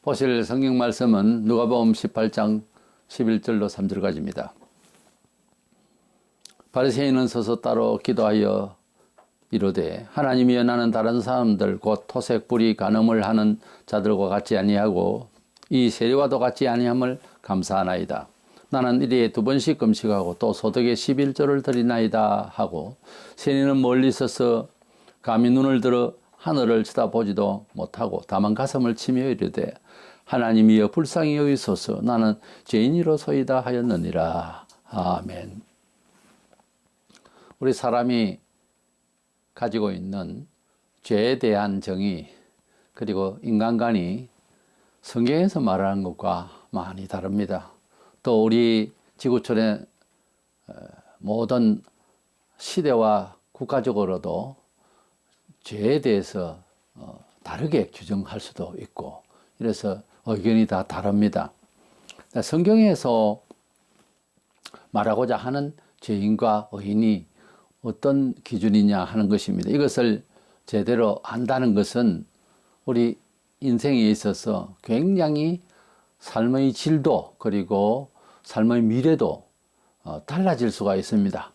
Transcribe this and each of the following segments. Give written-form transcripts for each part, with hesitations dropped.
보실 성경 말씀은 누가복음 18장 11절로 3절까지입니다. 바리새인은 서서 따로 기도하여 이르되 하나님이여 나는 다른 사람들 곧 토색 불의 간음을 하는 자들과 같지 아니하고 이 세리와도 같지 아니함을 감사하나이다. 나는 일일에 2번씩 금식하고 또 소득의 11조를 드리나이다 하고 세리는 멀리 서서 감히 눈을 들어 하늘을 쳐다보지도 못하고 다만 가슴을 치며 이르되 하나님이여 불쌍히 여기소서 나는 죄인이로소이다 하였느니라. 아멘. 우리 사람이 가지고 있는 죄에 대한 정의 그리고 인간관이 성경에서 말하는 것과 많이 다릅니다. 또 우리 지구촌의 모든 시대와 국가적으로도 죄에 대해서 다르게 규정할 수도 있고 이래서 의견이 다 다릅니다. 성경에서 말하고자 하는 죄인과 의인이 어떤 기준이냐 하는 것입니다. 이것을 제대로 안다는 것은 우리 인생에 있어서 굉장히 삶의 질도 그리고 삶의 미래도 달라질 수가 있습니다.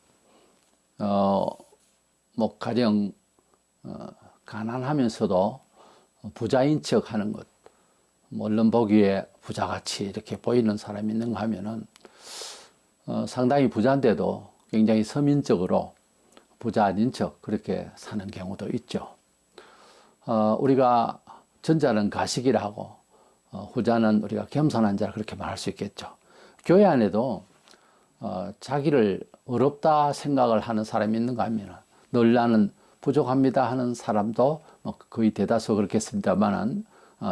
가령 가난하면서도 부자인 척 하는 것, 얼른 보기에 부자같이 이렇게 보이는 사람이 있는가 하면은 상당히 부자인데도 굉장히 서민적으로 부자 아닌 척 그렇게 사는 경우도 있죠. 우리가 전자는 가식이라 하고 후자는 우리가 겸손한 자라 그렇게 말할 수 있겠죠. 교회 안에도 자기를 어렵다 생각을 하는 사람이 있는가 하면 늘 나는 부족합니다 하는 사람도 거의 대다수 그렇겠습니다만은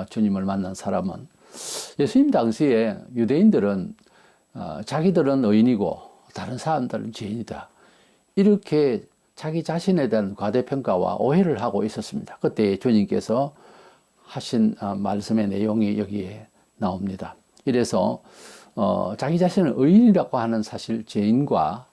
주님을 만난 사람은 예수님 당시에 유대인들은 자기들은 의인이고 다른 사람들은 죄인이다 이렇게 자기 자신에 대한 과대평가와 오해를 하고 있었습니다. 그때 주님께서 하신 말씀의 내용이 여기에 나옵니다. 이래서 자기 자신을 의인이라고 하는 사실 죄인과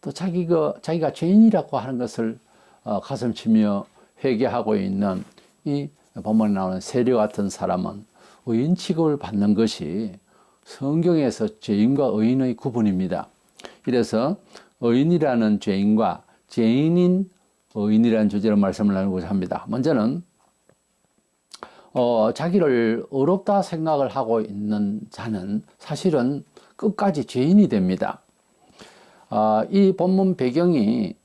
또 자기가 죄인이라고 하는 것을 가슴치며 회개하고 있는 이 본문에 나오는 세리 같은 사람은 의인 취급을 받는 것이 성경에서 죄인과 의인의 구분입니다. 이래서 의인이라는 죄인과 죄인인 의인이라는 주제로 말씀을 나누고자 합니다. 먼저는 자기를 어렵다 생각을 하고 있는 자는 사실은 끝까지 죄인이 됩니다. 이 본문 배경이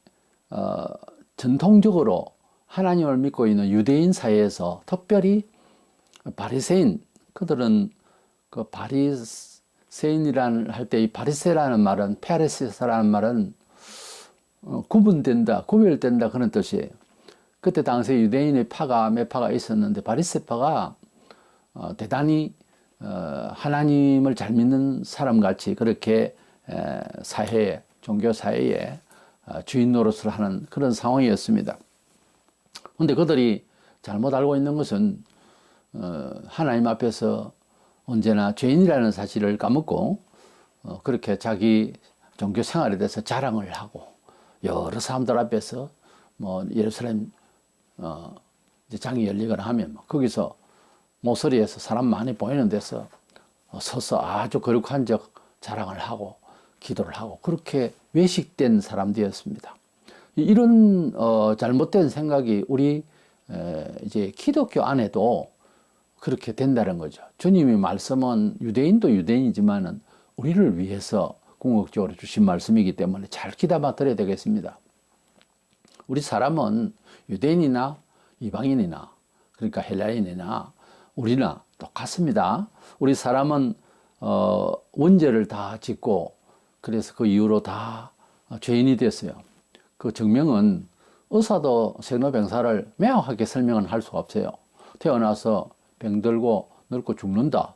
전통적으로 하나님을 믿고 있는 유대인 사회에서 특별히 바리새인, 그들은 그 바리새인이라는 할 때 이 바리새라는 말은 페아리스라는 말은 구분된다, 구별된다 그런 뜻이에요. 그때 당시 유대인의 파가 몇 파가 있었는데 바리새파가 대단히 하나님을 잘 믿는 사람같이 그렇게 사회에, 종교 사회에 주인 노릇을 하는 그런 상황이었습니다. 그런데 그들이 잘못 알고 있는 것은 하나님 앞에서 언제나 죄인이라는 사실을 까먹고 그렇게 자기 종교 생활에 대해서 자랑을 하고 여러 사람들 앞에서 예루살렘 이제 장이 열리거나 하면 거기서 모서리에서 사람 많이 보이는 데서 서서 아주 거룩한 적 자랑을 하고 기도를 하고 그렇게 외식된 사람들이었습니다. 이런 잘못된 생각이 우리 이제 기독교 안에도 그렇게 된다는 거죠. 주님이 말씀은 유대인도 유대인이지만은 우리를 위해서 궁극적으로 주신 말씀이기 때문에 잘 귀담아 들어야 되겠습니다. 우리 사람은 유대인이나 이방인이나 그러니까 헬라인이나 우리나 똑같습니다. 우리 사람은 원죄를 다 짓고 그래서 그 이후로 다 죄인이 됐어요. 그 증명은 의사도 생로병사를 명확하게 설명은 할 수가 없어요. 태어나서 병들고 늙고 죽는다.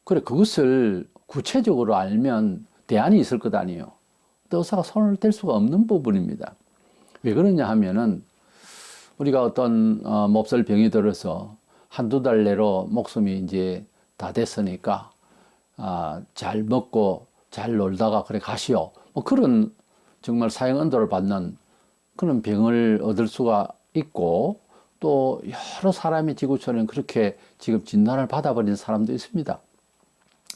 그래 그것을 구체적으로 알면 대안이 있을 것 아니에요. 의사가 손을 댈 수가 없는 부분입니다. 왜 그러냐 하면은 우리가 어떤 몹쓸 병이 들어서 한두 달 내로 목숨이 이제 다 됐으니까 잘 먹고 잘 놀다가 그래 가시오. 뭐 그런 정말 사형 언도를 받는 그런 병을 얻을 수가 있고, 또 여러 사람이 지구촌에 그렇게 지금 진단을 받아버린 사람도 있습니다.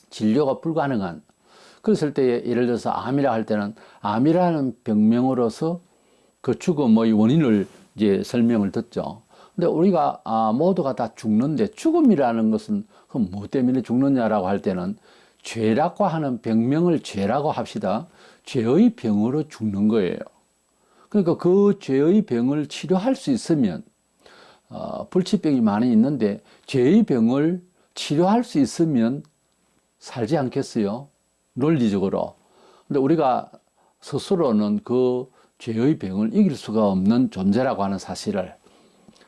진료가 불가능한. 그랬을 때 예를 들어서 암이라 할 때는 암이라는 병명으로서 그 죽음의 원인을 이제 설명을 듣죠. 근데 우리가 모두가 다 죽는데, 죽음이라는 것은 뭐 때문에 죽느냐라고 할 때는 죄라고 하는 병명을 죄라고 합시다. 죄의 병으로 죽는 거예요. 그러니까 그 죄의 병을 치료할 수 있으면, 불치병이 많이 있는데 죄의 병을 치료할 수 있으면 살지 않겠어요? 논리적으로. 근데 우리가 스스로는 그 죄의 병을 이길 수가 없는 존재라고 하는 사실을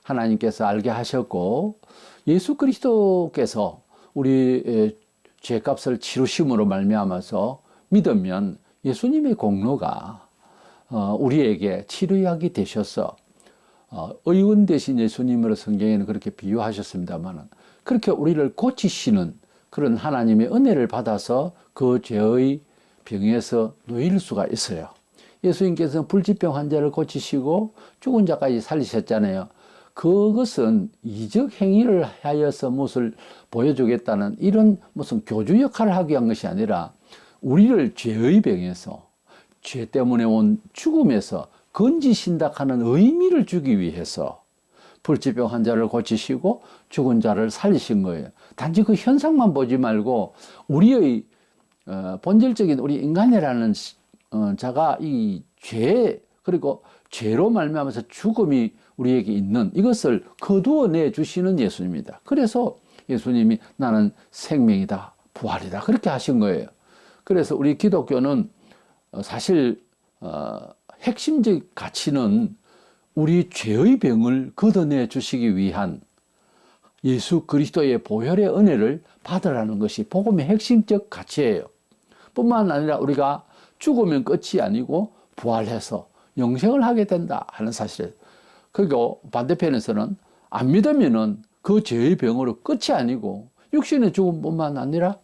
하나님께서 알게 하셨고, 예수 그리스도께서 우리 죄값을 치루심으로 말미암아서 믿으면 예수님의 공로가 우리에게 치료약이 되셔서 의원 되신 예수님으로 성경에는 그렇게 비유하셨습니다만, 그렇게 우리를 고치시는 그런 하나님의 은혜를 받아서 그 죄의 병에서 놓일 수가 있어요. 예수님께서는 불치병 환자를 고치시고 죽은 자까지 살리셨잖아요. 그것은 이적 행위를 하여서 무엇을 보여주겠다는 이런 무슨 교주 역할을 하기 위한 것이 아니라, 우리를 죄의 병에서, 죄 때문에 온 죽음에서 건지신다 하는 의미를 주기 위해서 불치병 환자를 고치시고 죽은 자를 살리신 거예요. 단지 그 현상만 보지 말고 우리의 본질적인 우리 인간이라는 자가 이 죄, 그리고 죄로 말미암아서 죽음이 우리에게 있는 이것을 거두어내 주시는 예수님입니다. 그래서 예수님이 나는 생명이다, 부활이다, 그렇게 하신 거예요. 그래서 우리 기독교는 사실 핵심적 가치는 우리 죄의 병을 걷어내 주시기 위한 예수 그리스도의 보혈의 은혜를 받으라는 것이 복음의 핵심적 가치예요. 뿐만 아니라 우리가 죽으면 끝이 아니고 부활해서 영생을 하게 된다 하는 사실이에요. 그리고 반대편에서는 안 믿으면은 그 죄의 병으로 끝이 아니고 육신의 죽음뿐만 아니라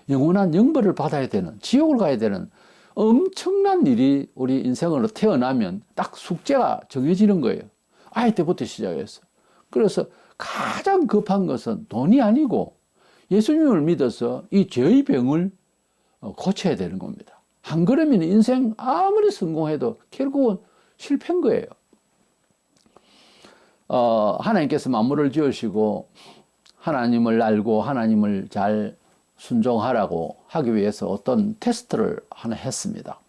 영원한 영벌을 받아야 되는, 지옥을 가야 되는 엄청난 일이 우리 인생으로 태어나면 딱 숙제가 정해지는 거예요. 아이 때부터 시작해서. 그래서 가장 급한 것은 돈이 아니고 예수님을 믿어서 이 죄의 병을 고쳐야 되는 겁니다. 안 그러면 인생 아무리 성공해도 결국은 실패인 거예요. 하나님께서 만물을 지으시고 하나님을 알고 하나님을 잘 순종하라고 하기 위해서 어떤 테스트를 하나 했습니다.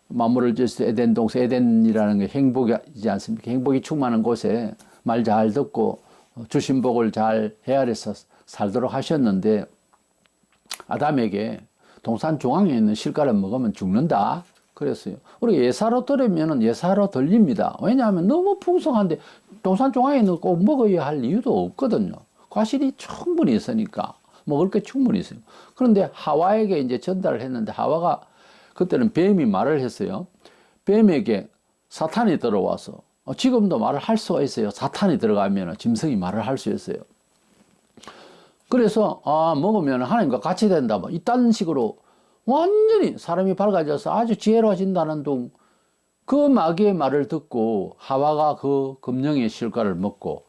만물을 지으실 때 에덴 동산, 에덴이라는 게 행복이지 않습니까? 행복이 충만한 곳에 말 잘 듣고 주신 복을 잘 헤아려서 살도록 하셨는데, 아담에게 동산 중앙에 있는 실과를 먹으면 죽는다 그랬어요. 우리 예사로 들으면 예사로 들립니다. 왜냐하면 너무 풍성한데 동산 중앙에 있는 거 꼭 먹어야 할 이유도 없거든요. 과실이 충분히 있으니까. 먹을 게 충분히 있어요. 그런데 하와에게 이제 전달을 했는데, 하와가 그때는 뱀이 말을 했어요. 뱀에게 사탄이 들어와서, 지금도 말을 할 수가 있어요. 사탄이 들어가면 짐승이 말을 할 수 있어요. 그래서 먹으면 하나님과 같이 된다, 뭐 이딴 식으로 완전히 사람이 밝아져서 아주 지혜로워진다는 둥, 그 마귀의 말을 듣고 하와가 그 금령의 실과를 먹고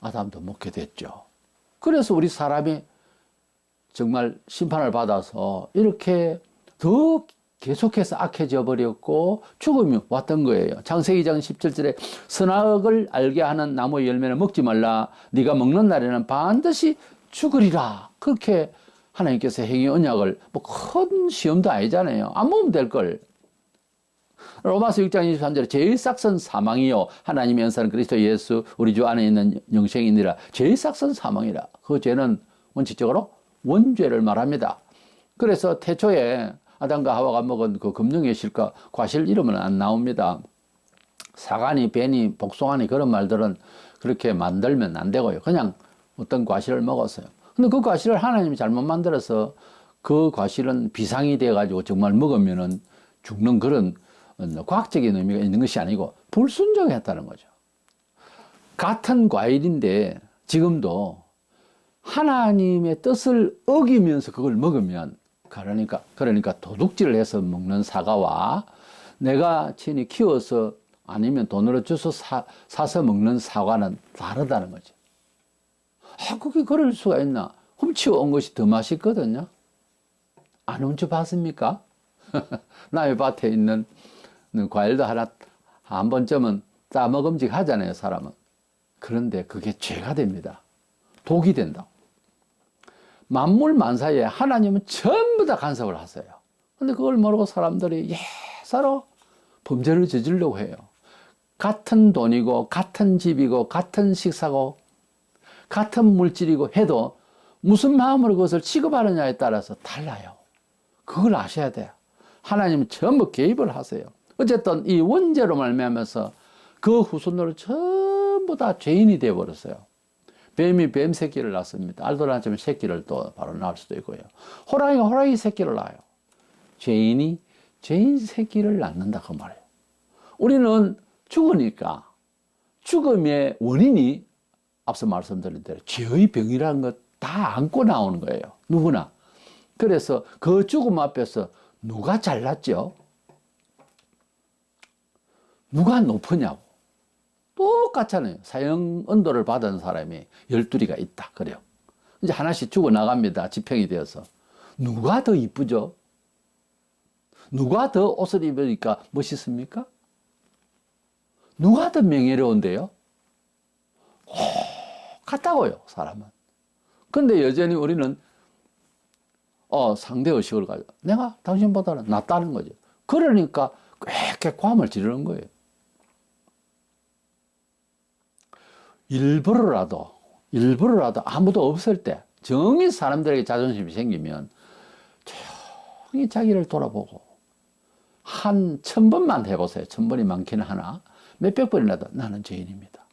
아담도 먹게 됐죠. 그래서 우리 사람이 정말 심판을 받아서 이렇게 더 계속해서 악해져 버렸고 죽음이 왔던 거예요. 창세기 2장 17절에 선악을 알게 하는 나무의 열매는 먹지 말라. 네가 먹는 날에는 반드시 죽으리라. 그렇게 하나님께서 행위 언약을, 뭐 큰 시험도 아니잖아요. 안 먹으면 될 걸. 로마서 6장 23절에 제일 싹선 사망이요 하나님의 은사는 그리스도 예수 우리 주 안에 있는 영생이니라. 제일 싹선 사망이라. 그 죄는 원칙적으로 원죄를 말합니다. 그래서 태초에 아담과 하와가 먹은 그 금령의 실과, 과실 이름은 안 나옵니다. 사과니, 배니, 복숭아니 그런 말들은 그렇게 만들면 안 되고요. 그냥 어떤 과실을 먹었어요. 근데 그 과실을 하나님이 잘못 만들어서 그 과실은 비상이 돼가지고 정말 먹으면은 죽는 그런 과학적인 의미가 있는 것이 아니고 불순종했다는 거죠. 같은 과일인데 지금도 하나님의 뜻을 어기면서 그걸 먹으면 그러니까 도둑질을 해서 먹는 사과와 내가 친히 키워서 아니면 돈으로 주서 사서 먹는 사과는 다르다는 거죠. 그게 그럴 수가 있나? 훔쳐온 것이 더 맛있거든요. 안 훔쳐봤습니까? 남의 밭에 있는 과일도 하나 한 번쯤은 따먹음직 하잖아요, 사람은. 그런데 그게 죄가 됩니다. 독이 된다고. 만물 만사에 하나님은 전부 다 간섭을 하세요. 근데 그걸 모르고 사람들이 예사로 범죄를 저지르려고 해요. 같은 돈이고 같은 집이고 같은 식사고 같은 물질이고 해도 무슨 마음으로 그것을 취급하느냐에 따라서 달라요. 그걸 아셔야 돼요. 하나님은 전부 개입을 하세요. 어쨌든 이 원죄로 말미암아서 그 후손으로 전부 다 죄인이 되어버렸어요. 뱀이 뱀 새끼를 낳습니다. 알도 낳지만 새끼를 또 바로 낳을 수도 있고요. 호랑이가 호랑이 새끼를 낳아요. 죄인이 죄인 새끼를 낳는다 그 말이에요. 우리는 죽으니까 죽음의 원인이 앞서 말씀드린 대로 죄의 병이라는 것 다 안고 나오는 거예요. 누구나. 그래서 그 죽음 앞에서 누가 잘났죠? 누가 높으냐고. 똑같잖아요. 사형 언도를 받은 사람이 12리가 있다. 그래요. 이제 하나씩 죽어나갑니다. 지평이 되어서. 누가 더 이쁘죠? 누가 더 옷을 입으니까 멋있습니까? 누가 더 명예로운데요? 같다고요, 사람은. 근데 여전히 우리는 상대의식을 가지고 내가 당신보다는 낫다는 거죠. 그러니까 꽤 꽐을 지르는 거예요. 일부러라도 아무도 없을 때 정이 사람들에게 자존심이 생기면 조용히 자기를 돌아보고 한 1000번만 해보세요. 1000번이 많기는 하나 몇백 번이라도 나는 죄인입니다.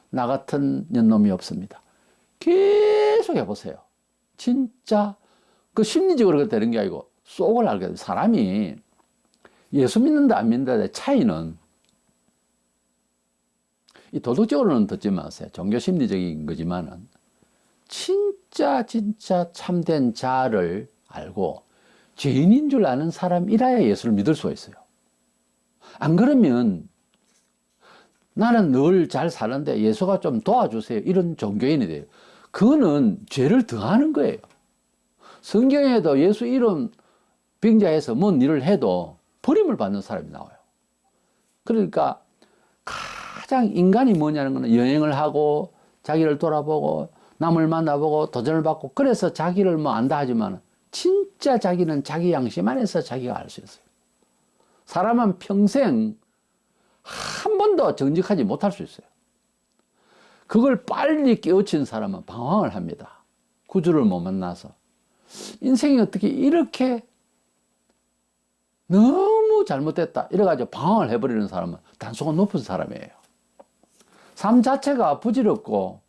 나 같은 년놈이 없습니다. 계속 해보세요. 진짜 그 심리적으로 그렇게 되는 게 아니고 속을 알게 돼요. 사람이 예수 믿는다 안 믿는다의 차이는 이 도덕적으로는 듣지 마세요. 종교 심리적인 거지만은 진짜 참된 자를 알고 죄인인 줄 아는 사람이라야 예수를 믿을 수가 있어요. 안 그러면 나는 늘 잘 사는데 예수가 좀 도와주세요. 이런 종교인이 돼요. 그거는 죄를 더하는 거예요. 성경에도 예수 이름 빙자해서 뭔 일을 해도 버림을 받는 사람이 나와요. 그러니까 가장 인간이 뭐냐는 거는 여행을 하고 자기를 돌아보고 남을 만나보고 도전을 받고 그래서 자기를 뭐 안다 하지만 진짜 자기는 자기 양심 안에서 자기가 알 수 있어요. 사람은 평생 한 번도 정직하지 못할 수 있어요. 그걸 빨리 깨우친 사람은 방황을 합니다. 구주를 못 만나서. 인생이 어떻게 이렇게 너무 잘못됐다 이래가지고 방황을 해버리는 사람은 단수가 높은 사람이에요. 삶 자체가 부질없고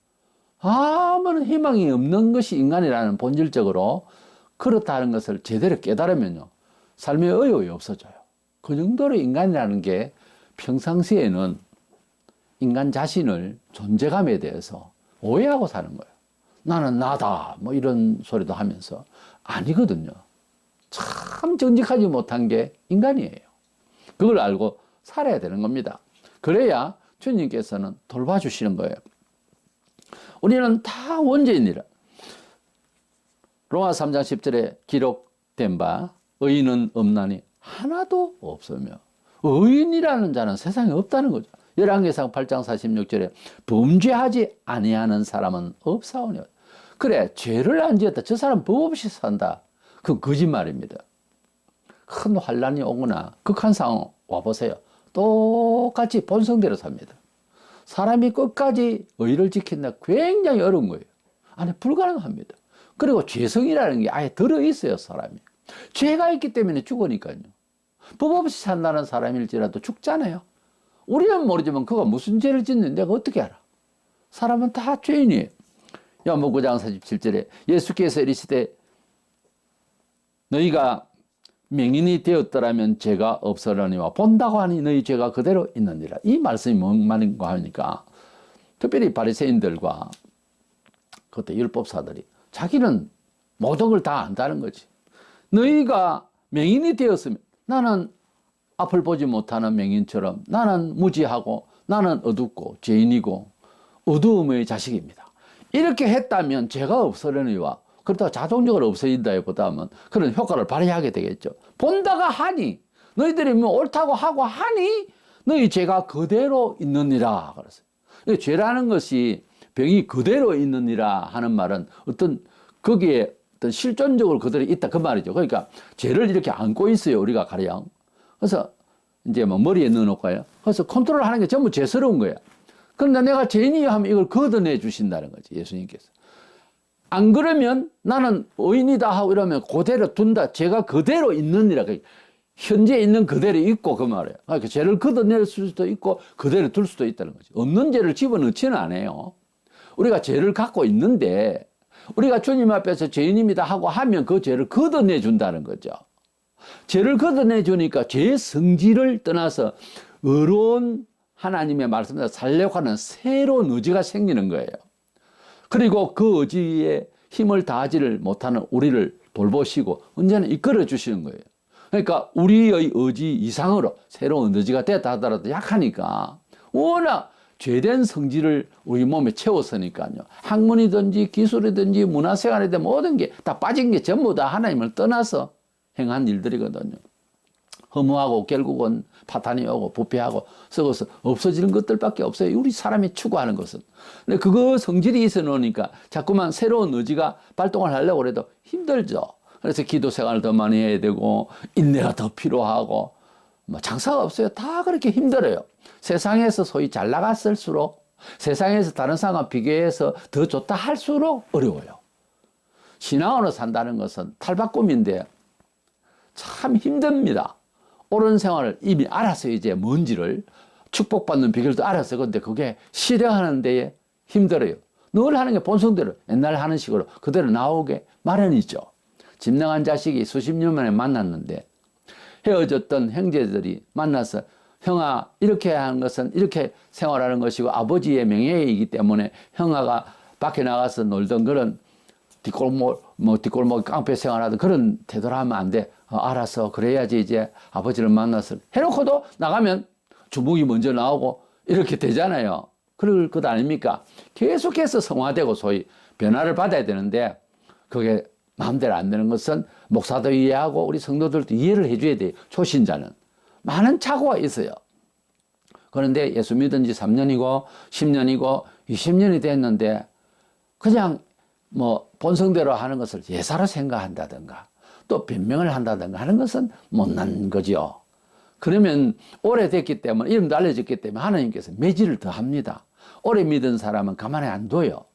아무런 희망이 없는 것이 인간이라는 본질적으로 그렇다는 것을 제대로 깨달으면요 삶의 의욕이 없어져요. 그 정도로 인간이라는 게 평상시에는 인간 자신을 존재감에 대해서 오해하고 사는 거예요. 나는 나다 뭐 이런 소리도 하면서 아니거든요. 참 정직하지 못한 게 인간이에요. 그걸 알고 살아야 되는 겁니다. 그래야 주님께서는 돌봐주시는 거예요. 우리는 다 원죄인이라. 로마 3장 10절에 기록된 바 의인은 없나니 하나도 없으며 의인이라는 자는 세상에 없다는 거죠. 열왕기상 8장 46절에 범죄하지 아니하는 사람은 없사오니. 그래 죄를 안 지었다. 저 사람 법 없이 산다. 그건 거짓말입니다. 큰 환란이 오거나 극한 상황 와보세요. 똑같이 본성대로 삽니다. 사람이 끝까지 의를 지킨다. 굉장히 어려운 거예요. 아니 불가능합니다. 그리고 죄성이라는 게 아예 들어있어요. 사람이. 죄가 있기 때문에 죽으니까요. 법 없이 산다는 사람일지라도 죽잖아요. 우리는 모르지만 그가 무슨 죄를 짓는지 내가 어떻게 알아? 사람은 다 죄인이에요. 요한복음 9장 47절에 예수께서 이르시되 너희가 맹인이 되었더라면 죄가 없으려니와 본다고 하니 너희 죄가 그대로 있느니라. 이 말씀이 뭔 말인가 하니까 특별히 바리새인들과 그때 율법사들이 자기는 모든 걸 다 안다는 거지. 너희가 맹인이 되었으면 나는 앞을 보지 못하는 맹인처럼 나는 무지하고 나는 어둡고 죄인이고 어두움의 자식입니다. 이렇게 했다면 죄가 없으려니와 그렇다고 자동적으로 없어진다기보다는 그런 효과를 발휘하게 되겠죠. 본다가 하니 너희들이 뭐 옳다고 하고 하니 너희 죄가 그대로 있느니라 그랬어요. 죄라는 것이 병이 그대로 있느니라 하는 말은 어떤 거기에 어떤 실존적으로 그대로 있다 그 말이죠. 그러니까 죄를 이렇게 안고 있어요 우리가 가령. 그래서 이제 뭐 머리에 넣어놓고요. 그래서 컨트롤하는 게 전부 죄스러운 거야. 그런데 내가 죄인이야 하면 이걸 걷어내 주신다는 거지 예수님께서. 안 그러면 나는 의인이다 하고 이러면 그대로 둔다. 죄가 그대로 있느니라. 현재 있는 그대로 있고 그 말이에요. 그러니까 죄를 걷어낼 수도 있고 그대로 둘 수도 있다는 거지. 없는 죄를 집어넣지는 않아요. 우리가 죄를 갖고 있는데 우리가 주님 앞에서 죄인입니다 하고 하면 그 죄를 걷어내 준다는 거죠. 죄를 걷어내 주니까 죄의 성질을 떠나서 의로운 하나님의 말씀대로 살려고 하는 새로운 의지가 생기는 거예요. 그리고 그 의지에 힘을 다하지를 못하는 우리를 돌보시고 언제나 이끌어 주시는 거예요. 그러니까 우리의 의지 이상으로 새로운 의지가 됐다 하더라도 약하니까 워낙 죄된 성질을 우리 몸에 채웠으니까요. 학문이든지 기술이든지 문화생활이든 모든 게 다 빠진 게 전부 다 하나님을 떠나서 행한 일들이거든요. 허무하고 결국은 파탄이 오고 부패하고 썩어서 없어지는 것들밖에 없어요. 우리 사람이 추구하는 것은. 근데 그거 성질이 있어 놓으니까 자꾸만 새로운 의지가 발동을 하려고 해도 힘들죠. 그래서 기도 생활을 더 많이 해야 되고 인내가 더 필요하고 뭐 장사가 없어요. 다 그렇게 힘들어요. 세상에서 소위 잘 나갔을수록 세상에서 다른 사람과 비교해서 더 좋다 할수록 어려워요. 신앙으로 산다는 것은 탈바꿈인데 참 힘듭니다. 옳은 생활을 이미 알았어요. 이제 뭔지를 축복받는 비결도 알았어요. 그런데 그게 실행하는 데에 힘들어요. 늘 하는 게 본성대로 옛날 하는 식으로 그대로 나오게 마련이죠. 집능한 자식이 수십 년 만에 만났는데 헤어졌던 형제들이 만나서 형아 이렇게 하는 것은 이렇게 생활하는 것이고 아버지의 명예이기 때문에 형아가 밖에 나가서 놀던 그런 뒷골목 깡패 생활하던 그런 태도를 하면 안 돼. 알아서 그래야지 이제 아버지를 만나서 해놓고도 나가면 주먹이 먼저 나오고 이렇게 되잖아요. 그럴 것 아닙니까? 계속해서 성화되고 소위 변화를 받아야 되는데 그게 마음대로 안 되는 것은 목사도 이해하고 우리 성도들도 이해를 해줘야 돼요. 초신자는. 많은 착오가 있어요. 그런데 예수 믿은 지 3년이고 10년이고 20년이 됐는데 그냥 뭐 본성대로 하는 것을 예사로 생각한다든가 또 변명을 한다든가 하는 것은 못난 거죠. 그러면 오래됐기 때문에 이름도 알려졌기 때문에 하나님께서 매질을 더 합니다. 오래 믿은 사람은 가만히 안 둬요.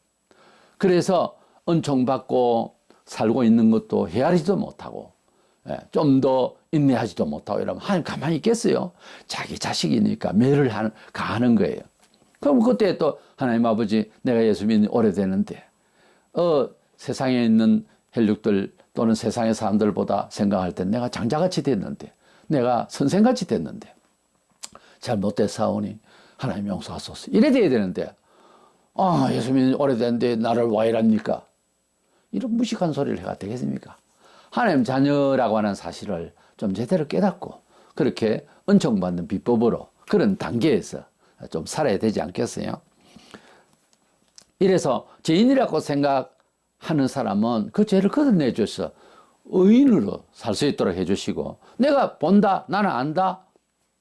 그래서 은총 받고 살고 있는 것도 헤아리지도 못하고 좀 더 인내하지도 못하고 이러면 하나님 가만히 있겠어요? 자기 자식이니까 매를 가하는 거예요. 그럼 그때 또 하나님 아버지 내가 예수 믿는 오래되는데 세상에 있는 혈육들 또는 세상의 사람들보다 생각할 때 내가 장자같이 됐는데 내가 선생같이 됐는데 잘못됐사오니 하나님 용서하소서 이래 돼야 되는데 예수 믿는 오래됐는데 나를 와 이랍니까? 이런 무식한 소리를 해가 되겠습니까? 하나님 자녀라고 하는 사실을 좀 제대로 깨닫고 그렇게 은총받는 비법으로 그런 단계에서 좀 살아야 되지 않겠어요? 이래서 죄인이라고 생각하는 사람은 그 죄를 걷어내줘서 의인으로 살 수 있도록 해주시고 내가 본다, 나는 안다,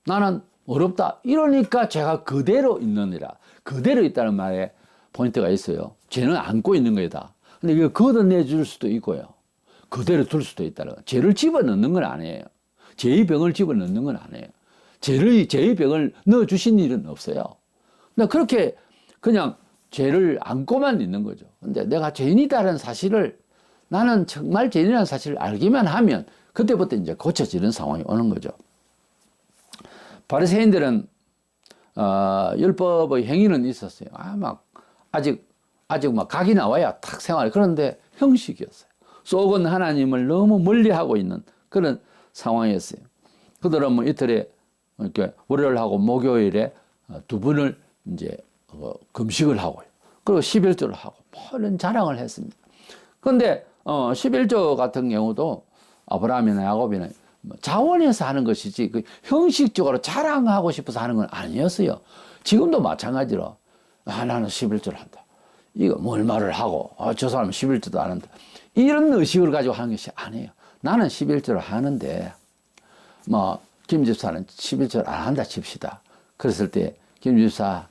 나는 어렵다 이러니까 죄가 그대로 있느니라. 그대로 있다는 말에 포인트가 있어요. 죄는 안고 있는 거다. 근데 이거 걷어내줄 수도 있고요. 그대로 둘 수도 있다는 거예요. 죄를 집어넣는 건 아니에요. 죄의 병을 집어넣는 건 아니에요. 죄의 병을 넣어주신 일은 없어요. 근데 그렇게 그냥 죄를 안고만 있는 거죠. 근데 내가 죄인이다라는 사실을 나는 정말 죄인이라는 사실을 알기만 하면 그때부터 이제 고쳐지는 상황이 오는 거죠. 바리새인들은 율법의 행위는 있었어요. 아직 막 각이 나와야 탁 생활. 그런데 형식이었어요. 속은 하나님을 너무 멀리하고 있는 그런 상황이었어요. 그들은 뭐 이틀에 이렇게 월요일하고 목요일에 두 번을 이제 금식을 하고요. 그리고 11조를 하고 뭐 이런 자랑을 했습니다. 그런데 11조 같은 경우도 아브라함이나 야곱이나 자원해서 하는 것이지 그 형식적으로 자랑하고 싶어서 하는 건 아니었어요. 지금도 마찬가지로 나는 11조를 한다. 이거 뭐 얼마를 하고 저 사람은 11조도 안 한다. 이런 의식을 가지고 하는 것이 아니에요. 나는 11조를 하는데 뭐 김 집사는 11조를 안 한다 칩시다. 그랬을 때 김 집사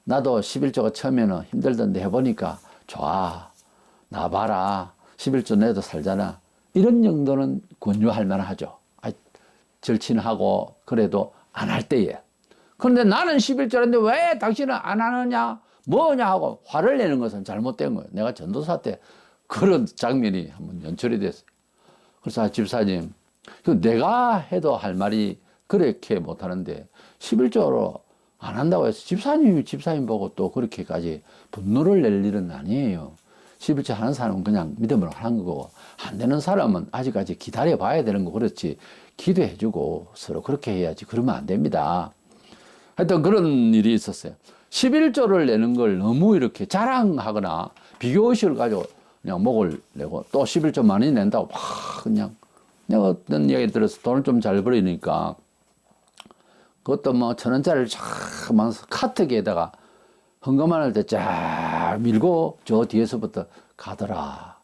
나도 11조가 처음에는 힘들던데 해보니까 좋아. 나 봐라. 11조 내도 살잖아. 이런 정도는 권유할 만하죠. 절친하고 그래도 안 할 때에. 그런데 나는 11조인데 왜 당신은 안 하느냐 뭐냐 하고 화를 내는 것은 잘못된 거예요. 내가 전도사 때 그런 장면이 한번 연출이 됐어요. 그래서 집사님 내가 해도 할 말이 그렇게 못하는데 11조로 안 한다고 해서 집사님이 집사님 보고 또 그렇게까지 분노를 낼 일은 아니에요. 11조 하는 사람은 그냥 믿음으로 하는 거고 안 되는 사람은 아직까지 기다려 봐야 되는 거 그렇지 기도해 주고 서로 그렇게 해야지 그러면 안 됩니다. 하여튼 그런 일이 있었어요. 11조를 내는 걸 너무 이렇게 자랑하거나 비교의식을 가지고 그냥 목을 내고 또 11조 많이 낸다고 막 그냥 내가 어떤 이야기 들어서 돈을 좀 잘 벌이니까 그것도 뭐 1,000원짜리를 쫙 많아서 카트기에다가 헌금할 때 쫙 밀고 저 뒤에서부터 가더라.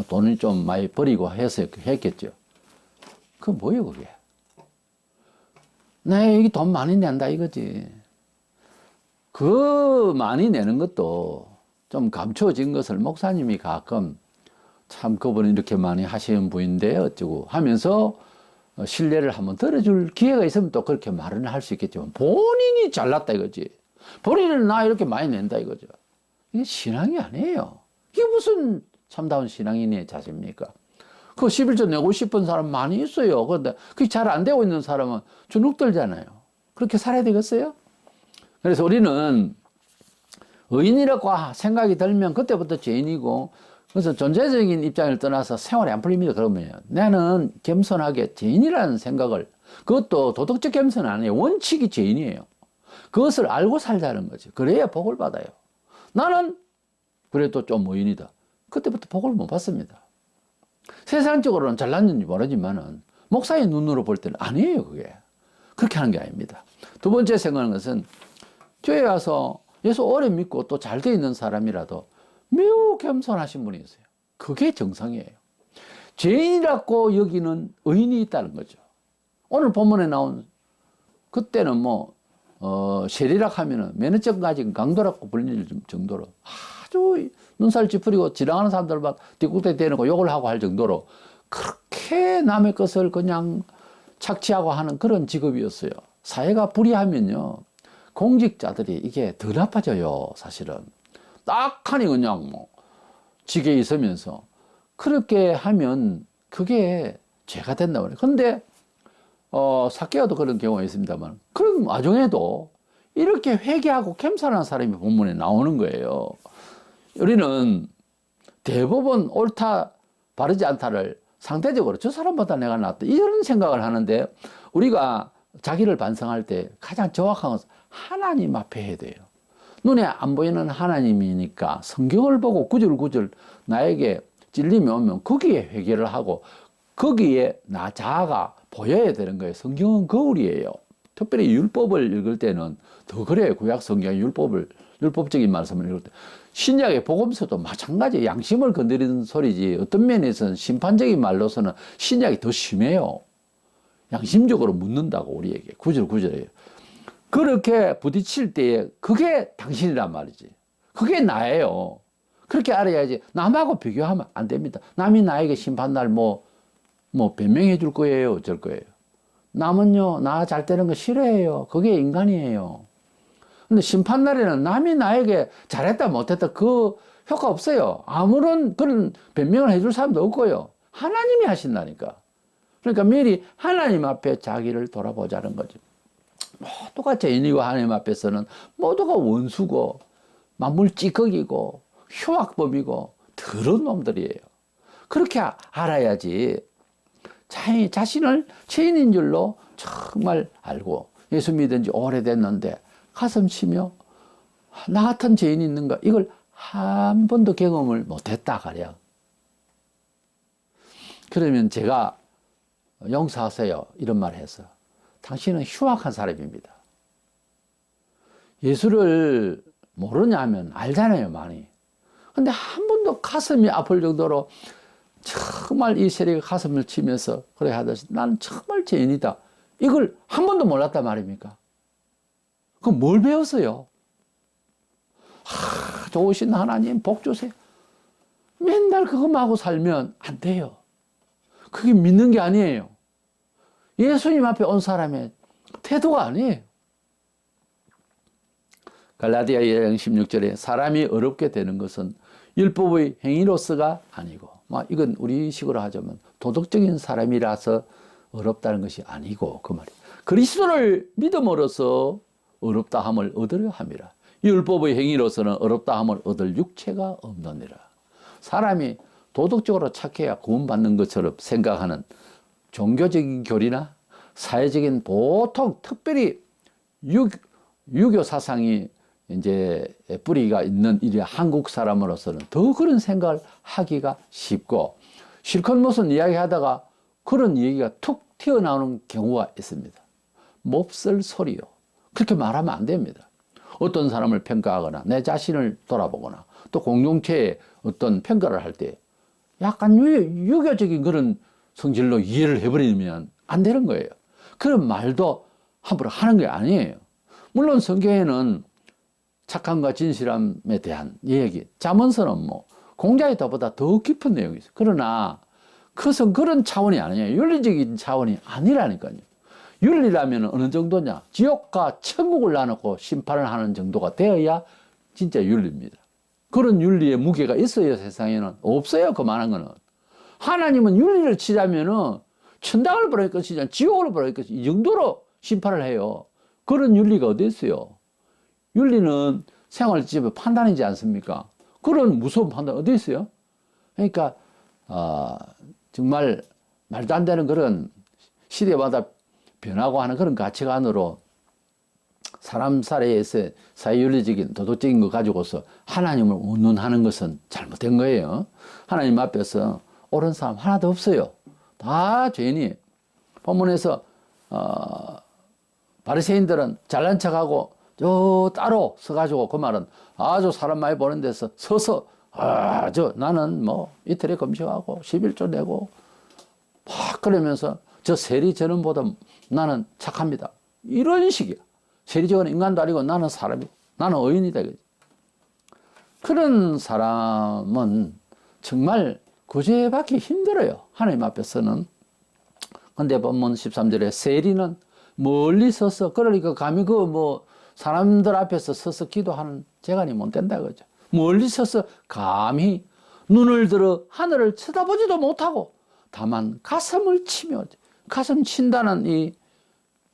돈을 좀 많이 버리고 해서 했겠죠. 그 뭐예요 그게? 네, 이게 돈 많이 낸다 이거지. 그 많이 내는 것도 좀 감춰진 것을 목사님이 가끔 참 그분이 이렇게 많이 하시는 분인데 어쩌고 하면서 신뢰를 한번 들어줄 기회가 있으면 또 그렇게 말은 할 수 있겠지만 본인이 잘났다 이거지. 본인은 나 이렇게 많이 낸다 이거죠. 이게 신앙이 아니에요. 이게 무슨 참다운 신앙인의 자세입니까? 그 11조 내고 싶은 사람 많이 있어요. 그런데 그게 잘 안 되고 있는 사람은 주눅 들잖아요. 그렇게 살아야 되겠어요? 그래서 우리는 의인이라고 생각이 들면 그때부터 죄인이고 그래서 존재적인 입장을 떠나서 생활이 안 풀립니다. 그러면 나는 겸손하게 죄인이라는 생각을 그것도 도덕적 겸손은 아니에요. 원칙이 죄인이에요. 그것을 알고 살자는 거지. 그래야 복을 받아요. 나는 그래도 좀 의인이다. 그때부터 복을 못 받습니다. 세상적으로는 잘났는지 모르지만은 목사의 눈으로 볼 때는 아니에요. 그게 그렇게 하는 게 아닙니다. 두 번째 생각하는 것은 교회 와서 예수 오래 믿고 또 잘 돼 있는 사람이라도 매우 겸손하신 분이 있어요. 그게 정상이에요. 죄인이라고 여기는 의인이 있다는 거죠. 오늘 본문에 나온 그때는 세리락 하면은 면허증 가진 강도라고 불릴 정도로 아주 눈살 찌푸리고 지나가는 사람들 막 뒷국대 대놓고 욕을 하고 할 정도로 그렇게 남의 것을 그냥 착취하고 하는 그런 직업이었어요. 사회가 불의하면요. 공직자들이 이게 더 나빠져요, 사실은. 딱하니 그냥 직에 있으면서 그렇게 하면 그게 죄가 된다고 그래요. 근데 삭개오도 그런 경우가 있습니다만 그런 와중에도 이렇게 회개하고 겸손한 사람이 본문에 나오는 거예요. 우리는 대부분 옳다 바르지 않다를 상대적으로 저 사람보다 내가 낫다 이런 생각을 하는데 우리가 자기를 반성할 때 가장 정확한 것은 하나님 앞에 해야 돼요. 눈에 안 보이는 하나님이니까 성경을 보고 구절구절 나에게 찔림이 오면 거기에 회개를 하고 거기에 나 자아가 보여야 되는 거예요. 성경은 거울이에요. 특별히 율법을 읽을 때는 더 그래요. 구약 성경 율법적인 말씀을 읽을 때. 신약의 복음서도 마찬가지 양심을 건드리는 소리지 어떤 면에서는 심판적인 말로서는 신약이 더 심해요. 양심적으로 묻는다고 우리에게 구절구절해요. 그렇게 부딪힐 때에 그게 당신이란 말이지. 그게 나예요. 그렇게 알아야지. 남하고 비교하면 안 됩니다. 남이 나에게 심판날 변명해 줄 거예요. 어쩔 거예요. 남은요, 나 잘 되는 거 싫어해요. 그게 인간이에요. 근데 심판날에는 남이 나에게 잘했다 못했다 그 효과 없어요. 아무런 그런 변명을 해줄 사람도 없고요. 하나님이 하신다니까. 그러니까 미리 하나님 앞에 자기를 돌아보자는 거죠. 모두가 죄인이고 하나님 앞에서는 모두가 원수고 만물 찌꺼기고 흉악범이고 더러운 놈들이에요. 그렇게 알아야지 자신을 죄인인 줄로 정말 알고 예수 믿은 지 오래됐는데 가슴 치며 나 같은 죄인이 있는가 이걸 한 번도 경험을 못했다 가랴. 그러면 제가 용서하세요 이런 말을 해서 당신은 흉악한 사람입니다. 예수를 모르냐면 알잖아요 많이. 근데 한 번도 가슴이 아플 정도로 정말 이 세력이 가슴을 치면서 그래 하듯이 나는 정말 죄인이다. 이걸 한 번도 몰랐단 말입니까? 그럼 뭘 배웠어요? 좋으신 하나님 복 주세요. 맨날 그것만 하고 살면 안 돼요. 그게 믿는 게 아니에요. 예수님 앞에 온 사람의 태도가 아니에요. 갈라디아 2장 16절에 사람이 어렵게 되는 것은 율법의 행위로서가 아니고 이건 우리 식으로 하자면 도덕적인 사람이라서 어렵다는 것이 아니고 그 말이 그리스도를 믿음으로써 어렵다 함을 얻으려 함이라. 율법의 행위로서는 어렵다 함을 얻을 육체가 없느니라. 사람이 도덕적으로 착해야 구원받는 것처럼 생각하는 종교적인 교리나 사회적인 보통 특별히 유교 사상이 이제 뿌리가 있는 이 한국 사람으로서는 더 그런 생각을 하기가 쉽고 실컷 무슨 이야기 하다가 그런 얘기가 툭 튀어나오는 경우가 있습니다. 몹쓸 소리요. 그렇게 말하면 안 됩니다. 어떤 사람을 평가하거나 내 자신을 돌아보거나 또 공동체에 어떤 평가를 할 때 약간 유교적인 그런 성질로 이해를 해버리면 안 되는 거예요. 그런 말도 함부로 하는 게 아니에요. 물론 성경에는 착함과 진실함에 대한 얘기, 잠언서는 공자의 답보다 더 깊은 내용이 있어요. 그러나 그것은 그런 차원이 아니에요. 윤리적인 차원이 아니라니까요. 윤리라면 어느 정도냐? 지옥과 천국을 나누고 심판을 하는 정도가 되어야 진짜 윤리입니다. 그런 윤리의 무게가 있어요, 세상에는. 없어요, 그만한 거는. 하나님은 윤리를 치자면은 천당을 보낼 것이냐, 지옥을 보낼 것이냐, 이 정도로 심판을 해요. 그런 윤리가 어디 있어요? 윤리는 생활 지배 판단이지 않습니까? 그런 무서운 판단 어디 있어요? 그러니까 정말 말도 안 되는 그런 시대마다 변하고 하는 그런 가치관으로 사람 사이에서 사회윤리적인 도덕적인 거 가지고서 하나님을 운운하는 것은 잘못된 거예요. 하나님 앞에서 옳은 사람 하나도 없어요. 다 죄인이. 본문에서 바리새인들은 잘난 척하고 저 따로 서가지고 그 말은 아주 사람 많이 보는 데서 서서 나는 이틀에 금식하고 11조 내고 막 그러면서 저 세리저는보다 나는 착합니다. 이런 식이야. 세리저는 인간도 아니고 나는 사람이, 나는 의인이다. 그런 사람은 정말 구제받기 힘들어요. 하나님 앞에서는. 근데 본문 13절에 세리는 멀리 서서 그러니까 감히 사람들 앞에서 서서 기도하는 재간이 못 된다 그죠. 멀리 서서 감히 눈을 들어 하늘을 쳐다보지도 못하고 다만 가슴을 치며 가슴 친다는 이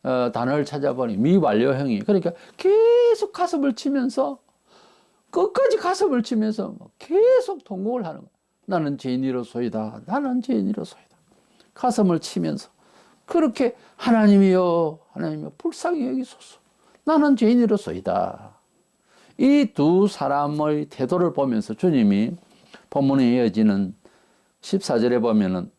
단어를 찾아보니 미완료형이 그러니까 계속 가슴을 치면서 끝까지 가슴을 치면서 계속 통곡을 하는 거야. 나는 죄인이로소이다. 나는 죄인이로소이다. 가슴을 치면서 그렇게 하나님이여 불쌍히 여기소서. 나는 죄인이로소이다. 이 두 사람의 태도를 보면서 주님이 본문에 이어지는 14절에 보면은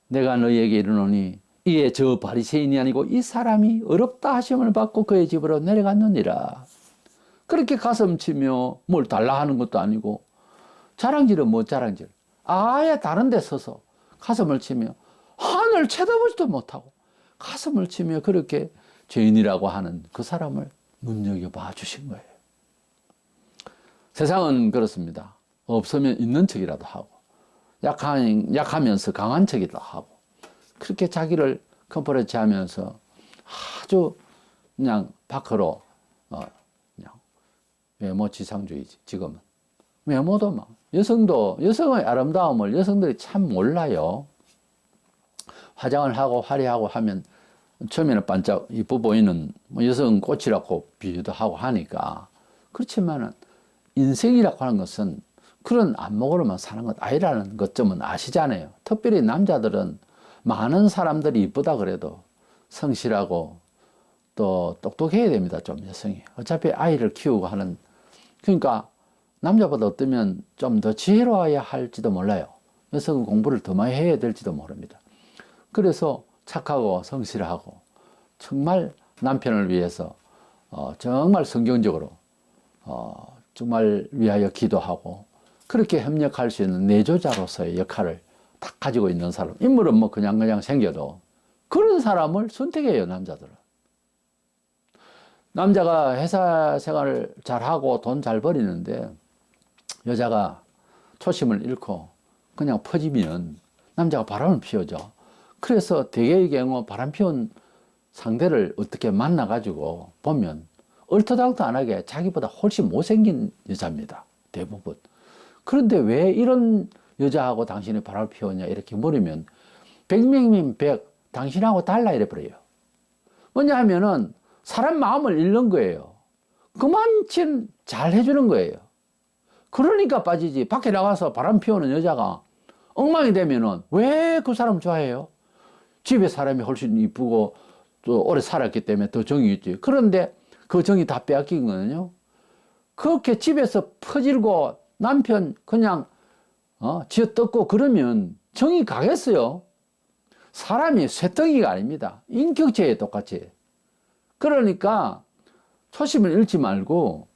내가 너희에게 이르노니 이에 저 바리새인이 아니고 이 사람이 어렵다 하심을 받고 그의 집으로 내려갔느니라. 그렇게 가슴 치며 뭘 달라 하는 것도 아니고 자랑질은 뭐 자랑질. 아예 다른 데 서서 가슴을 치며 하늘 쳐다보지도 못하고 가슴을 치며 그렇게 죄인이라고 하는 그 사람을 눈여겨봐 주신 거예요. 세상은 그렇습니다. 없으면 있는 척이라도 하고 약하면서 강한 척이라도 하고 그렇게 자기를 컴프레치 하면서 아주 그냥 밖으로 그냥 외모 지상주의지. 지금은 외모도 여성의 아름다움을 여성들이 참 몰라요. 화장을 하고 화려하고 하면 처음에는 반짝 이뻐 보이는 여성 꽃이라고 비유도 하고 하니까. 그렇지만은 인생이라고 하는 것은 그런 안목으로만 사는 것 아니라는 것쯤은 아시잖아요. 특별히 남자들은 많은 사람들이 이쁘다 그래도 성실하고 또 똑똑해야 됩니다. 좀 여성이. 어차피 아이를 키우고 하는. 그러니까 남자보다 어쩌면 좀 더 지혜로워야 할지도 몰라요. 여성은 공부를 더 많이 해야 될지도 모릅니다. 그래서 착하고 성실하고 정말 남편을 위해서 정말 성경적으로 정말 위하여 기도하고 그렇게 협력할 수 있는 내조자로서의 역할을 딱 가지고 있는 사람. 인물은 뭐 그냥 생겨도 그런 사람을 선택해요, 남자들은. 남자가 회사 생활을 잘하고 돈 잘 벌이는데 여자가 초심을 잃고 그냥 퍼지면 남자가 바람을 피우죠. 그래서 대개의 경우 바람 피운 상대를 어떻게 만나가지고 보면 얼토당토안하게 자기보다 훨씬 못생긴 여자입니다. 대부분. 그런데 왜 이런 여자하고 당신이 바람을 피웠냐 이렇게 물으면 100명이면 100 당신하고 달라 이래버려요. 뭐냐 하면은 사람 마음을 잃는 거예요. 그만큼 잘 해주는 거예요. 그러니까 빠지지. 밖에 나가서 바람 피우는 여자가 엉망이 되면은 왜 그 사람 좋아해요? 집에 사람이 훨씬 이쁘고 또 오래 살았기 때문에 더 정이 있지. 그런데 그 정이 다 빼앗긴 거는요. 그렇게 집에서 퍼질고 남편 그냥 쥐어뜯고 그러면 정이 가겠어요. 사람이 쇠덩이가 아닙니다. 인격체에 똑같이. 그러니까 초심을 잃지 말고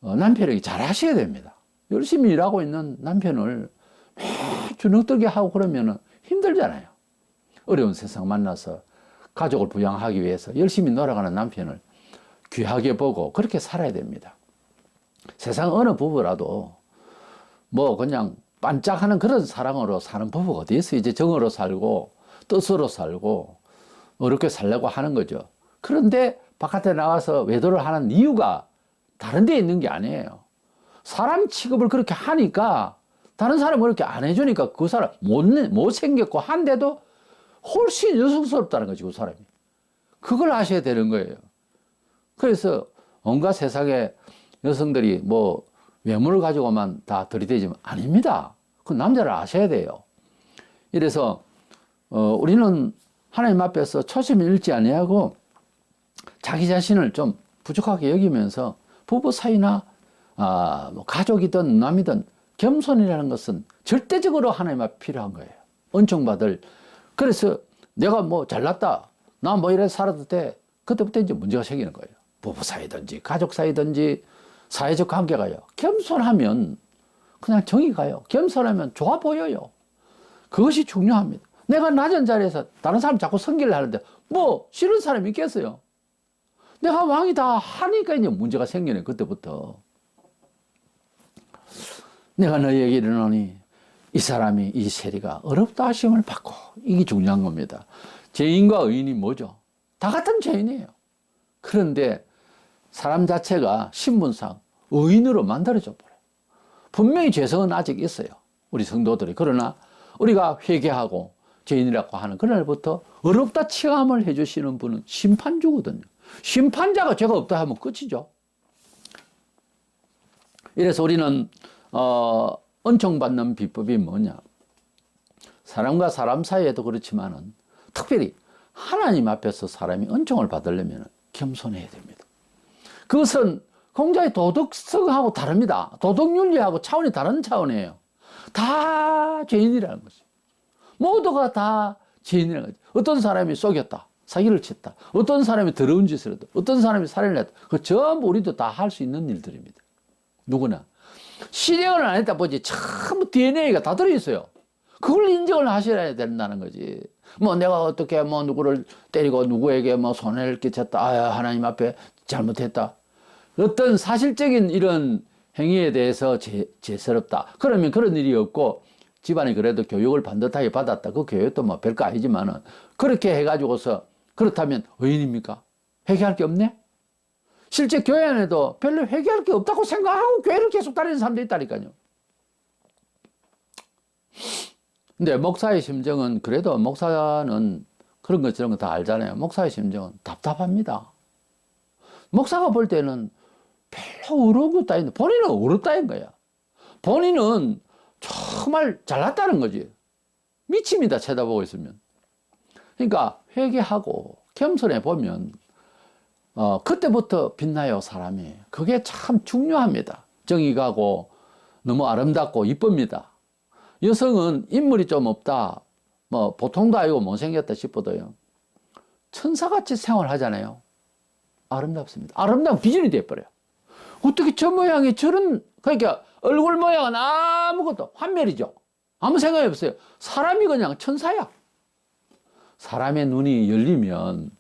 남편에게 잘하셔야 됩니다. 열심히 일하고 있는 남편을 매일 주눅들게 하고 그러면 힘들잖아요. 어려운 세상 만나서 가족을 부양하기 위해서 열심히 놀아가는 남편을 귀하게 보고 그렇게 살아야 됩니다. 세상 어느 부부라도 뭐 그냥 반짝하는 그런 사랑으로 사는 부부가 어디 있어요? 이제 정으로 살고 뜻으로 살고 어렵게 살려고 하는 거죠. 그런데 바깥에 나가서 외도를 하는 이유가 다른 데 있는 게 아니에요. 사람 취급을 그렇게 하니까 다른 사람은 그렇게 안 해주니까 그 사람 못생겼고 한데도 훨씬 여성스럽다는 거지, 그 사람이. 그걸 아셔야 되는 거예요. 그래서 온갖 세상에 여성들이 뭐 외모를 가지고만 다 들이대지만 아닙니다. 그 남자를 아셔야 돼요. 이래서 우리는 하나님 앞에서 초심을 잃지 아니하고 자기 자신을 좀 부족하게 여기면서 부부 사이나 뭐 가족이든 남이든 겸손이라는 것은 절대적으로 하나님 앞에 필요한 거예요. 은총받을. 그래서 내가 뭐 잘났다. 나 뭐 이래 살아도 돼. 그때부터 이제 문제가 생기는 거예요. 부부 사이든지 가족 사이든지 사회적 관계가요. 겸손하면 그냥 정이 가요. 겸손하면 좋아 보여요. 그것이 중요합니다. 내가 낮은 자리에서 다른 사람 자꾸 섬기려 하는데 뭐 싫은 사람이 있겠어요? 내가 왕이다 하니까 이제 문제가 생기네. 그때부터. 내가 너희에게 이르노니 이 사람이 이 세리가 어렵다 하심을 받고 이게 중요한 겁니다. 죄인과 의인이 뭐죠? 다 같은 죄인이에요. 그런데 사람 자체가 신분상 의인으로 만들어져 버려요. 분명히 죄성은 아직 있어요. 우리 성도들이. 그러나 우리가 회개하고 죄인이라고 하는 그날부터 어렵다 체험을 해주시는 분은 심판주거든요. 심판자가 죄가 없다 하면 끝이죠. 이래서 우리는 은총받는 비법이 뭐냐? 사람과 사람 사이에도 그렇지만은 특별히 하나님 앞에서 사람이 은총을 받으려면 겸손해야 됩니다. 그것은 공자의 도덕성하고 다릅니다. 도덕윤리하고 차원이 다른 차원이에요. 다 죄인이라는 거죠. 모두가 다 죄인이라는 거죠. 어떤 사람이 속였다. 사기를 쳤다. 어떤 사람이 더러운 짓을 했다. 어떤 사람이 살인을 했다. 그 전부 우리도 다 할 수 있는 일들입니다. 누구나. 실행을 안 했다 보지 전부 DNA가 다 들어있어요. 그걸 인정을 하셔야 된다는 거지. 뭐 내가 어떻게 뭐 누구를 때리고 누구에게 뭐 손해를 끼쳤다. 아, 하나님 앞에 잘못했다. 어떤 사실적인 이런 행위에 대해서 죄스럽다. 그러면 그런 일이 없고 집안이 그래도 교육을 반듯하게 받았다. 그 교육도 뭐 별거 아니지만은 그렇게 해가지고서 그렇다면 의인입니까? 회개할 게 없네? 실제 교회 안에도 별로 회개할 게 없다고 생각하고 교회를 계속 다니는 사람도 있다니까요. 근데 목사의 심정은 그래도 목사는 그런 것 저런 거 다 알잖아요. 목사의 심정은 답답합니다. 목사가 볼 때는 별로 어려운 것도 아닌데 본인은 어렵다는 거야. 본인은 정말 잘났다는 거지. 미칩니다. 쳐다보고 있으면. 그러니까 회개하고 겸손해 보면 그때부터 빛나요, 사람이. 그게 참 중요합니다. 정이 가고 너무 아름답고 이쁩니다. 여성은 인물이 좀 없다, 뭐 보통도 아니고 못생겼다 싶어도요, 천사같이 생활하잖아요. 아름답습니다. 아름다운 비전이 돼버려요. 어떻게 저 모양이 저런, 그러니까 얼굴 모양은 아무것도 환멸이죠. 아무 생각이 없어요. 사람이 그냥 천사야. 사람의 눈이 열리면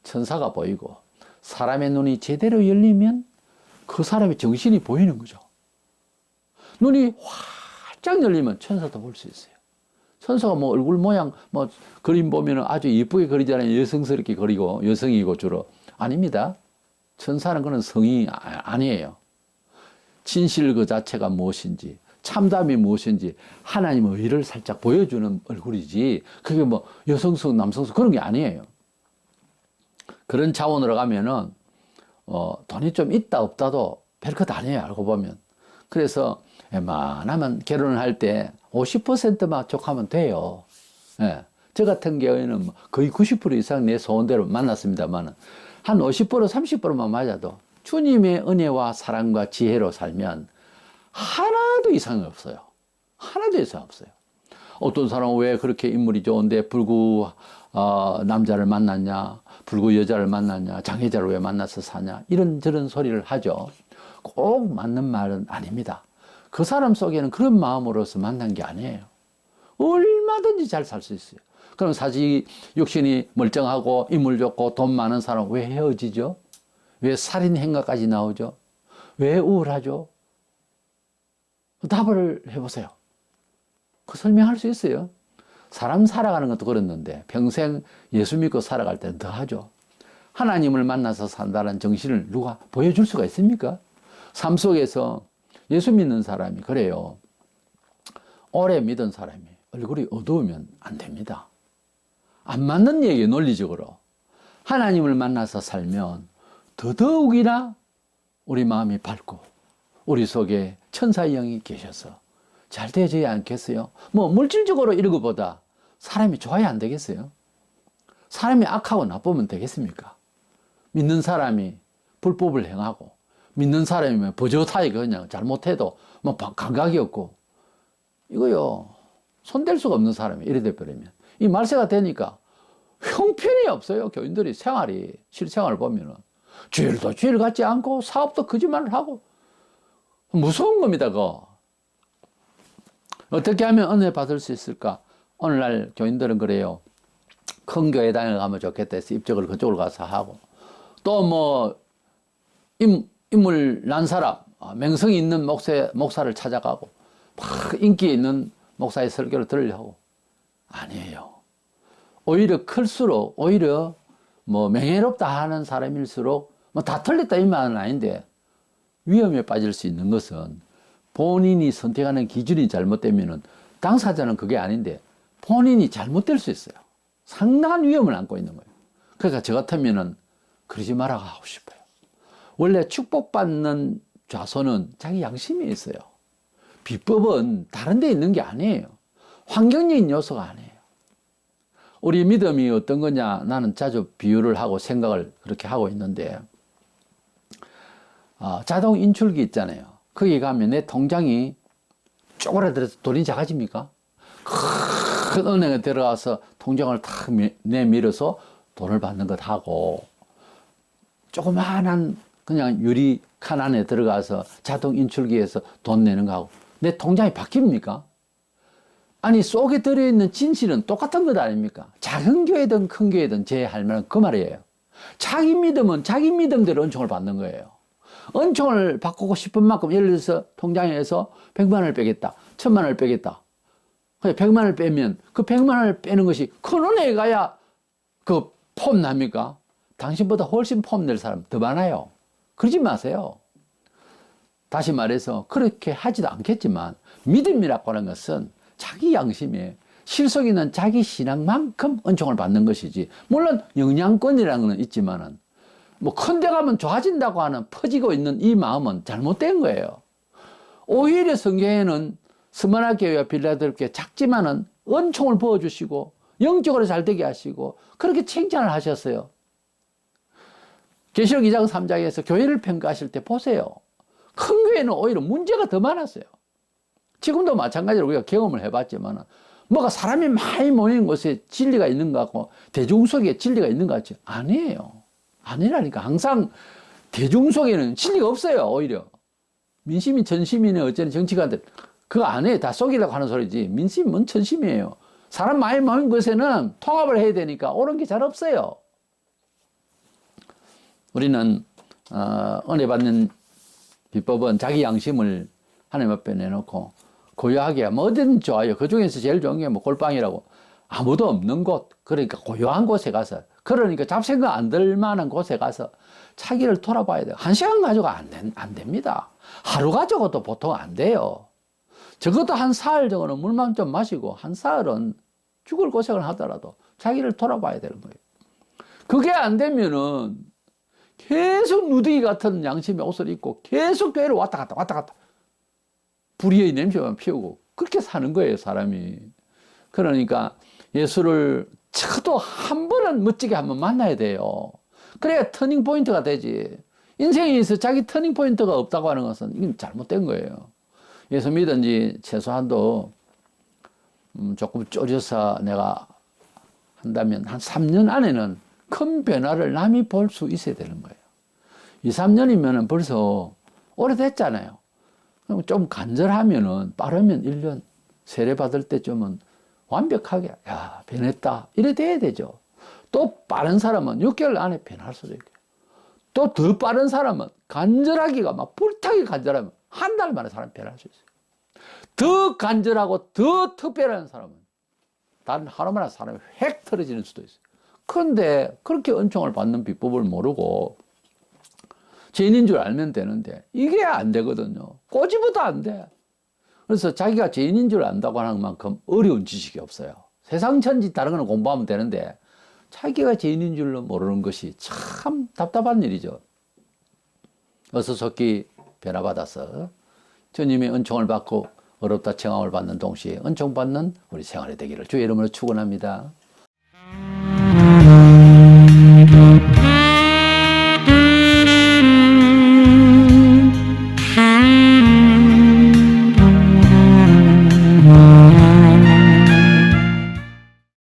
천사가 보이고, 사람의 눈이 제대로 열리면 그 사람의 정신이 보이는 거죠. 눈이 활짝 열리면 천사도 볼 수 있어요. 천사가 뭐 얼굴 모양, 뭐 그림 보면 아주 예쁘게 그리잖아요. 여성스럽게 그리고, 여성이고 주로. 아닙니다. 천사는 그런 성이 아니에요. 진실 그 자체가 무엇인지, 참담이 무엇인지 하나님의 의를 살짝 보여주는 얼굴이지, 그게 뭐 여성성, 남성성 그런 게 아니에요. 그런 차원으로 가면은 돈이 좀 있다 없다도 별것 아니에요, 알고 보면. 그래서 웬만하면 결혼을 할 때 50%만 족하면 돼요. 예. 저 같은 경우에는 거의 90% 이상 내 소원대로 만났습니다만, 한 50%, 30%만 맞아도 주님의 은혜와 사랑과 지혜로 살면 하나도 이상이 없어요. 하나도 이상 없어요. 어떤 사람은 왜 그렇게 인물이 좋은데 불구 남자를 만났냐, 불구 여자를 만났냐, 장애자를 왜 만나서 사냐, 이런저런 소리를 하죠. 꼭 맞는 말은 아닙니다. 그 사람 속에는 그런 마음으로서 만난 게 아니에요. 얼마든지 잘 살 수 있어요. 그럼 사실 육신이 멀쩡하고 인물 좋고 돈 많은 사람 왜 헤어지죠? 왜 살인 행각까지 나오죠? 왜 우울하죠? 답을 해보세요. 그 설명할 수 있어요. 사람 살아가는 것도 그렇는데 평생 예수 믿고 살아갈 때는 더 하죠. 하나님을 만나서 산다는 정신을 누가 보여줄 수가 있습니까? 삶 속에서 예수 믿는 사람이 그래요. 오래 믿은 사람이 얼굴이 어두우면 안 됩니다. 안 맞는 얘기예요, 논리적으로. 하나님을 만나서 살면 더더욱이나 우리 마음이 밝고 우리 속에 천사의 영이 계셔서 잘 되지 않겠어요? 뭐 물질적으로 이런 것보다 사람이 좋아야 안 되겠어요? 사람이 악하고 나쁘면 되겠습니까? 믿는 사람이 불법을 행하고 믿는 사람이면 버젓하게 그냥 잘못해도 뭐 감각이 없고 이거요, 손댈 수가 없는 사람이 이래 돼버리면 이 말세가 되니까 형편이 없어요. 교인들이 생활이, 실생활을 보면은 죄도 죄를 갖지 않고 사업도 거짓말을 하고 무서운 겁니다. 그거 어떻게 하면 은혜 받을 수 있을까? 오늘날 교인들은 그래요. 큰 교회 다녀가면 좋겠다 해서 입적을 그쪽으로 가서 하고, 또 뭐 인물 난 사람, 명성이 있는 목사를 찾아가고 막 인기 있는 목사의 설교를 들으려고. 아니에요. 오히려 클수록, 오히려 뭐 명예롭다 하는 사람일수록 뭐 다 틀렸다 이 말은 아닌데, 위험에 빠질 수 있는 것은 본인이 선택하는 기준이 잘못되면은 당사자는 그게 아닌데 본인이 잘못될 수 있어요. 상당한 위험을 안고 있는 거예요. 그러니까 저 같으면은 그러지 말라고 하고 싶어요. 원래 축복받는 좌소는 자기 양심이 있어요. 비법은 다른 데 있는 게 아니에요. 환경적인 요소가 아니에요. 우리 믿음이 어떤 거냐, 나는 자주 비유를 하고 생각을 그렇게 하고 있는데, 자동 인출기 있잖아요. 거기 가면 내 통장이 쪼그라들어서 돈이 작아집니까? 큰 은행에 들어가서 통장을 탁 내밀어서 돈을 받는 것 하고, 조그마한 그냥 유리 칸 안에 들어가서 자동 인출기에서 돈 내는 거하고 내 통장이 바뀝니까? 아니, 속에 들어있는 진실은 똑같은 것 아닙니까? 작은 교회든 큰 교회든 제 할 말은 그 말이에요. 자기 믿음은 자기 믿음대로 은총을 받는 거예요. 은총을 바꾸고 싶은 만큼, 예를 들어서 통장에서 100만 원을 빼겠다, 1000만 원을 빼겠다. 100만 원을 빼면 그 100만 원을 빼는 것이 큰 은혜에 가야 그 폼 납니까? 당신보다 훨씬 폼 낼 사람 더 많아요. 그러지 마세요. 다시 말해서 그렇게 하지도 않겠지만, 믿음이라고 하는 것은 자기 양심에 실속 있는 자기 신앙만큼 은총을 받는 것이지, 물론 영향권이라는 건 있지만은 뭐 큰 데 가면 좋아진다고 하는 퍼지고 있는 이 마음은 잘못된 거예요. 오히려 성경에는 스마나 교회와 빌라델피아 작지만은 은총을 부어주시고 영적으로 잘 되게 하시고 그렇게 칭찬을 하셨어요. 계시록 2장 3장에서 교회를 평가하실 때 보세요. 큰 교회는 오히려 문제가 더 많았어요. 지금도 마찬가지로 우리가 경험을 해봤지만 뭐가 사람이 많이 모이는 곳에 진리가 있는 것 같고 대중 속에 진리가 있는 것 같지? 아니에요. 아니라니까. 항상 대중 속에는 진리가 없어요. 오히려 민심이 전심이네 어쩌는 정치가들 그 안에 다 속이려고 하는 소리지. 민심은 전심이에요. 사람 많이 모인 곳에는 통합을 해야 되니까 옳은 게 잘 없어요. 우리는 은혜 받는 비법은 자기 양심을 하나님 앞에 내놓고 고요하게 뭐 어디든 좋아요. 그 중에서 제일 좋은 게 뭐 골방이라고 아무도 없는 곳, 그러니까 고요한 곳에 가서, 그러니까 잡생각 안 들 만한 곳에 가서 자기를 돌아봐야 돼요. 1시간 가지고 안 됩니다. 하루 가지고도 보통 안 돼요. 적어도 한 사흘 정도는 물만 좀 마시고 한 사흘은 죽을 고생을 하더라도 자기를 돌아봐야 되는 거예요. 그게 안 되면은 계속 누더기 같은 양심의 옷을 입고 계속 교회를 왔다 갔다 불의의 냄새만 피우고 그렇게 사는 거예요, 사람이. 그러니까 예수를 적어도 한 번은 멋지게 한번 만나야 돼요. 그래야 터닝 포인트가 되지. 인생에서 자기 터닝 포인트가 없다고 하는 것은 이건 잘못된 거예요. 예수 믿은 지 최소한도 조금 쪼려서 내가 한다면 한 3년 안에는 큰 변화를 남이 볼 수 있어야 되는 거예요. 2, 3년이면 벌써 오래됐잖아요. 그럼 좀 간절하면은 빠르면 1년 세례 받을 때쯤은 완벽하게 야 변했다 이래 돼야 되죠. 또 빠른 사람은 6개월 안에 변할 수도 있고 또 더 빠른 사람은 간절하기가 막 불타기 간절하면 한 달 만에 사람 변할 수 있어요. 더 간절하고 더 특별한 사람은 단 하루 만에 사람이 획 틀어지는 수도 있어요. 그런데 그렇게 은총을 받는 비법을 모르고 죄인인 줄 알면 되는데 이게 안 되거든요. 꼬집어도 안 돼. 그래서 자기가 죄인인 줄 안다고 하는 만큼 어려운 지식이 없어요. 세상 천지 다른 거는 공부하면 되는데 자기가 죄인인 줄로 모르는 것이 참 답답한 일이죠. 어서 속히 변화받아서 주님의 은총을 받고 어렵다 청함을 받는 동시에 은총 받는 우리 생활이 되기를 주의 이름으로 축원합니다.